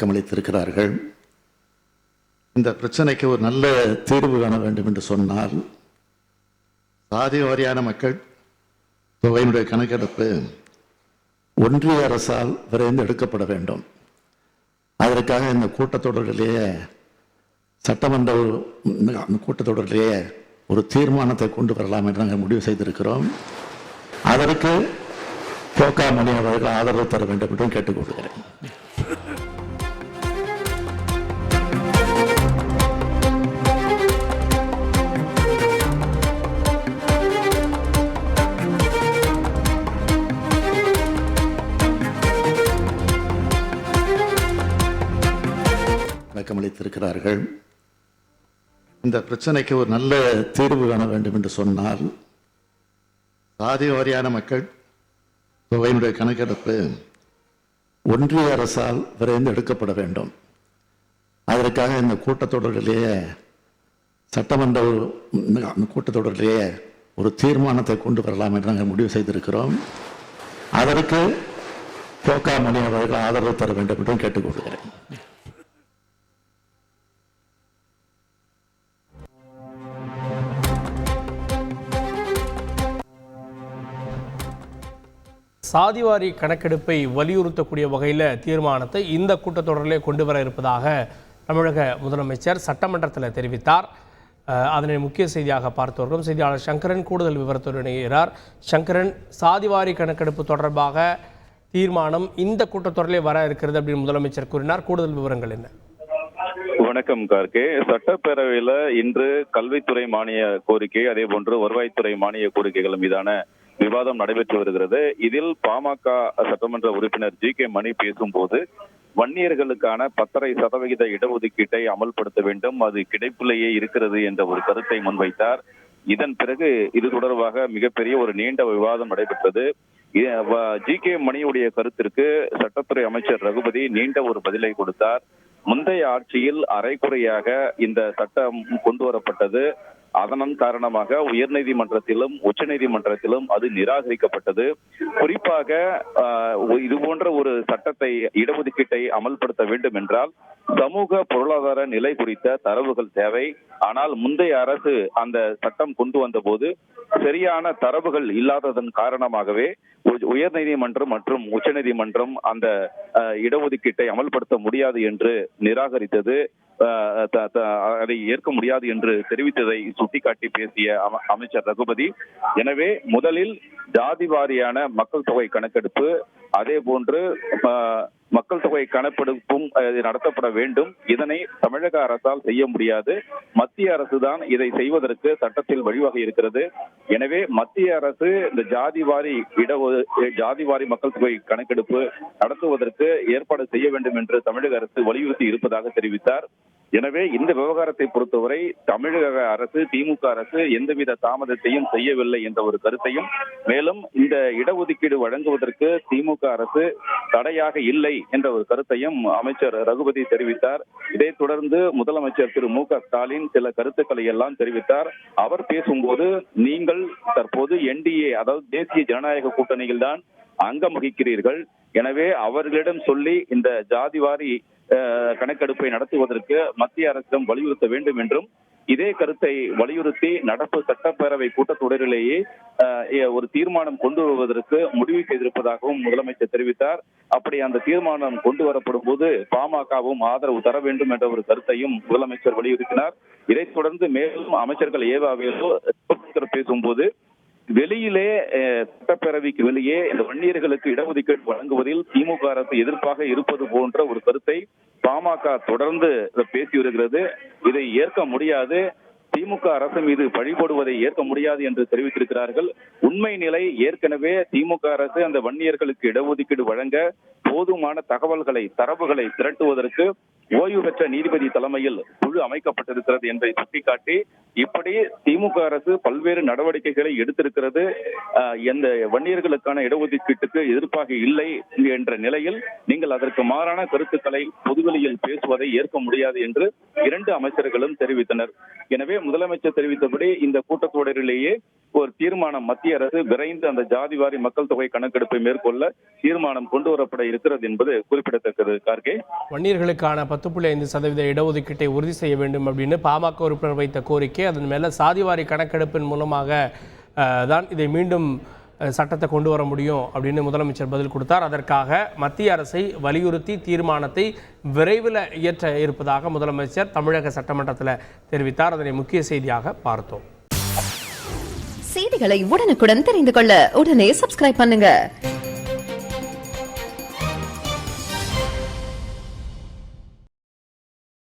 விளக்கமளித்திருக்கிறார்கள். இந்த பிரச்சனைக்கு ஒரு நல்ல தீர்வு காண வேண்டும் என்று சொன்னால் சாதி வாரியான மக்கள் தொகையினுடைய கணக்கெடுப்பு ஒன்றிய அரசால் விரைந்து எடுக்கப்பட வேண்டும். அதற்காக இந்த கூட்டத்தொடரிலேயே சட்டமன்ற கூட்டத்தொடரிலேயே ஒரு தீர்மானத்தை கொண்டு வரலாம் என்று நாங்கள் முடிவு செய்திருக்கிறோம். அதற்கு போகா மணி அவர்கள் ஆதரவு தர வேண்டும் என்றும் கேட்டுக்கொள்கிறேன். விளக்கமளித்திருக்கிறார்கள். இந்த பிரச்சனைக்கு ஒரு நல்ல தீர்வு காண வேண்டும் என்று சொன்னால் சாதி வாரியான மக்கள் தொகையினுடைய கணக்கெடுப்பு ஒன்றிய அரசால் விரைந்து எடுக்கப்பட வேண்டும். அதற்காக இந்த கூட்டத்தொடரிலேயே சட்டமன்ற கூட்டத்தொடரிலேயே ஒரு தீர்மானத்தை கொண்டு வரலாம் என்று நாங்கள் முடிவு செய்திருக்கிறோம். அதற்கு போகா மணி அவர்கள் ஆதரவு தர வேண்டும் என்றும் கேட்டுக்கொள்கிறேன். சாதிவாரி கணக்கெடுப்பை வலியுறுத்தக்கூடிய வகையில் தீர்மானத்தை இந்த கூட்டத்தொடரிலே கொண்டு வர இருப்பதாக தமிழக முதலமைச்சர் சட்டமன்றத்தில் தெரிவித்தார். அதனை முக்கிய செய்தியாக பார்த்து வருகிறோம். செய்தியாளர் சங்கரன் கூடுதல் விவரத்துடன் இணைகிறார். சங்கரன், சாதிவாரி கணக்கெடுப்பு தொடர்பாக தீர்மானம் இந்த கூட்டத்தொடரிலே வர இருக்கிறது அப்படின்னு முதலமைச்சர் கூறினார். கூடுதல் விவரங்கள் என்ன? வணக்கம் கார்கே. சட்டப்பேரவையில இன்று கல்வித்துறை மானிய கோரிக்கை, அதே போன்று வருவாய்த்துறை மானிய கோரிக்கைகள் மீதான விவாதம் நடைபெற்று வருகிறது. இதில் பாமக சட்டமன்ற உறுப்பினர் ஜி.கே. மணி பேசும்போது வன்னியர்களுக்கான 10.5% இடஒதுக்கீட்டை அமல்படுத்த வேண்டும், அது கிடைப்பிலேயே இருக்கிறது என்ற ஒரு கருத்தை முன்வைத்தார். இதன் பிறகு இது தொடர்பாக மிகப்பெரிய ஒரு நீண்ட விவாதம் நடைபெற்றது. ஜி.கே. மணியுடைய கருத்திற்கு சட்டத்துறை அமைச்சர் ரகுபதி நீண்ட ஒரு பதிலை கொடுத்தார். முந்தைய ஆட்சியில் அரைக்குறையாக இந்த சட்டம் கொண்டு வரப்பட்டது. அதன் காரணமாக உயர்நீதிமன்றத்திலும் உச்சநீதிமன்றத்திலும் அது நிராகரிக்கப்பட்டது. குறிப்பாக இது போன்ற ஒரு சட்டத்தை, இடஒதுக்கீட்டை அமல்படுத்த வேண்டும் என்றால் சமூக பொருளாதார நிலை குறித்த தரவுகள் தேவை. ஆனால் முந்தைய அரசு அந்த சட்டம் கொண்டு வந்த போது சரியான தரவுகள் இல்லாததன் காரணமாகவே உயர்நீதிமன்றம் மற்றும் உச்சநீதிமன்றம் அந்த இடஒதுக்கீட்டை அமல்படுத்த முடியாது என்று நிராகரித்தது. அதை ஏற்க முடியாது என்று தெரிவித்ததை சுட்டிக்காட்டி பேசிய அமைச்சர் ரகுபதி, எனவே முதலில் ஜாதி வாரியான மக்கள் தொகை கணக்கெடுப்பு, அதே போன்று மக்கள் தொகை கணக்கெடுப்பும் நடத்தப்பட வேண்டும். இதனை தமிழக அரசால் செய்ய முடியாது, மத்திய அரசு தான் இதை செய்வதற்கு சட்டத்தில் வழிவகை இருக்கிறது. எனவே மத்திய அரசு இந்த ஜாதி வாரி மக்கள் தொகை கணக்கெடுப்பு நடத்துவதற்கு ஏற்பாடு செய்ய வேண்டும் என்று தமிழக அரசு வலியுறுத்தி இருப்பதாக தெரிவித்தார். எனவே இந்த விவகாரத்தை பொறுத்தவரை தமிழக அரசு, திமுக அரசு எந்தவித தாமதத்தையும் செய்யவில்லை என்ற ஒரு கருத்தையும், மேலும் இந்த இடஒதுக்கீடு வழங்குவதற்கு திமுக அரசு தடையாக இல்லை என்ற ஒரு கருத்தையும் அமைச்சர் ரகுபதி தெரிவித்தார். இதைத் தொடர்ந்து முதலமைச்சர் திரு மு க ஸ்டாலின் சில கருத்துக்களை எல்லாம் தெரிவித்தார். அவர் பேசும்போது, நீங்கள் தற்போது என்டிஏ, அதாவது தேசிய ஜனநாயக கூட்டணியில் தான் அங்கம் வகிக்கிறீர்கள், எனவே அவர்களிடம் சொல்லி இந்த ஜாதிவாரி கணக்கெடுப்பை நடத்துவதற்கு மத்திய அரசிடம் வலியுறுத்த வேண்டும் என்றும், இதே கருத்தை வலியுறுத்தி நடப்பு சட்டப்பேரவை கூட்டத்தொடரிலேயே ஒரு தீர்மானம் கொண்டு வருவதற்கு முடிவு செய்திருப்பதாகவும் முதலமைச்சர் தெரிவித்தார். அப்படி அந்த தீர்மானம் கொண்டு வரப்படும் போது பாமகவும் ஆதரவு தர வேண்டும் என்ற ஒரு கருத்தையும் முதலமைச்சர் வலியுறுத்தினார். இதைத் தொடர்ந்து மேலும் அமைச்சர்கள் ஏவாவேலு பேசும்போது, வெளியிலே சட்டப்பேரவைக்கு வெளியே இந்த வன்னியர்களுக்கு இடஒதுக்கீடு வழங்குவதில் திமுக அரசு எதிர்ப்பாக இருப்பது போன்ற ஒரு கருத்தை பாமக தொடர்ந்து பேசி வருகிறது. இதை ஏற்க முடியாது, திமுக அரசு மீது பழிபோடுவதை ஏற்க முடியாது என்று தெரிவித்திருக்கிறார்கள். உண்மை நிலை, ஏற்கனவே திமுக அரசு அந்த வன்னியர்களுக்கு இடஒதுக்கீடு வழங்க போதுமான தரவுகளை திரட்டுவதற்கு ஓய்வு பெற்ற நீதிபதி தலைமையில் குழு அமைக்கப்பட்டிருக்கிறது என்பதை சுட்டிக்காட்டி, இப்படி திமுக அரசு பல்வேறு நடவடிக்கைகளை எடுத்திருக்கிறது. எந்த வன்னியர்களுக்கான இடஒதுக்கீட்டுக்கு எதிர்ப்பாக இல்லை என்ற நிலையில் நீங்கள் அதற்கு மாறான கருத்துக்களை பொதுவெளியில் பேசுவதை ஏற்க முடியாது என்று இரண்டு அமைச்சர்களும் தெரிவித்தனர். எனவே முதலமைச்சர் தெரிவித்தபடி இந்த கூட்டத்தொடரிலேயே ஒரு தீர்மானம் மத்திய அரசு விரைந்து அந்த ஜாதிவாரி மக்கள் தொகை கணக்கெடுப்பை மேற்கொள்ள தீர்மானம் கொண்டு வரப்பட இருக்கிறது என்பது குறிப்பிடத்தக்கது. கார்கே, வன்னியர்களுக்கான 10.5% இடஒதுக்கீட்டை உறுதி செய்ய வேண்டும் அப்படின்னு பாமக உறுப்பினர் வைத்த கோரிக்கை, அதன் மேல சாதிவாரி கணக்கெடுப்பின் மூலமாக தான் இதை மீண்டும் சட்டத்தை கொண்டு வர முடியும் அப்படின்னு முதலமைச்சர் பதில் கொடுத்தார். அதற்காக மத்திய அரசை வலியுறுத்தி தீர்மானத்தை விரைவில் இயற்ற இருப்பதாக முதலமைச்சர் தமிழக சட்டமன்றத்தில் தெரிவித்தார். அதனை முக்கிய செய்தியாக பார்த்தோம். செய்திகளை உடனுக்குடன் தெரிந்து கொள்ள உடனே சப்ஸ்கிரைப் பண்ணுங்க.